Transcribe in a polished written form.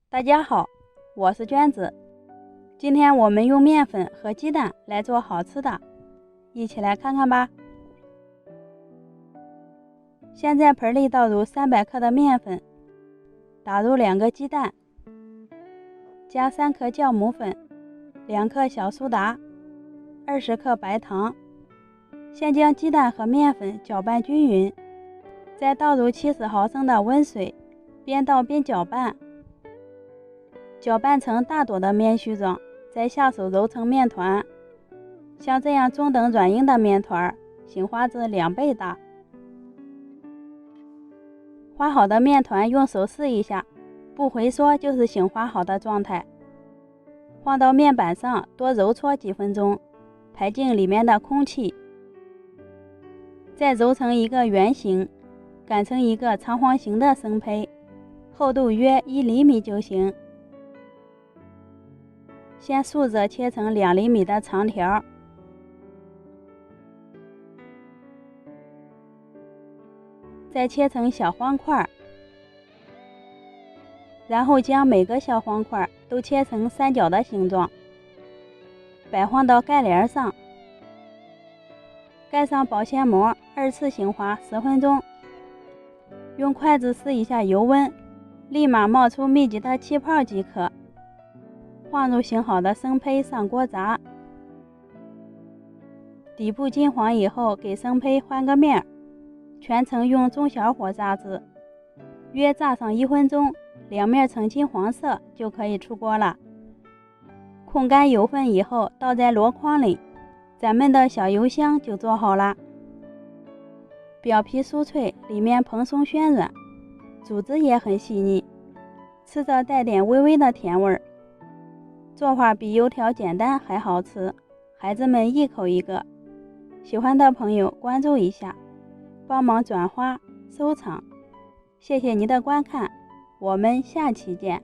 大家好，我是娟子。今天我们用面粉和鸡蛋来做好吃的，一起来看看吧。先在盆里倒入300克的面粉，打入2个鸡蛋，加3克酵母粉、2克小苏打、20克白糖。先将鸡蛋和面粉搅拌均匀，再倒入70毫升的温水，边倒边搅拌。搅拌成大朵的面絮状，再下手揉成面团。像这样中等软硬的面团，醒花至2倍大。花好的面团用手试一下，不回缩就是醒花好的状态。放到面板上多揉搓几分钟，排净里面的空气。再揉成一个圆形，擀成一个长方形的生胚，厚度约1厘米就行。先竖着切成2厘米的长条，再切成小方块，然后将每个小方块都切成三角的形状，摆放到盖帘上，盖上保鲜膜，2次醒花10分钟。用筷子试一下油温，立马冒出密集的气泡即可。放入醒好的生胚上锅炸，底部金黄以后，给生胚换个面，全程用中小火炸制，约炸上1分钟，两面呈金黄色就可以出锅了。控干油分以后，倒在箩筐里，咱们的小油箱就做好了。表皮酥脆，里面蓬松暄软，组织也很细腻，吃着带点微微的甜味儿。做法比油条简单还好吃，孩子们一口一个。喜欢的朋友关注一下，帮忙转发收藏，谢谢您的观看，我们下期见。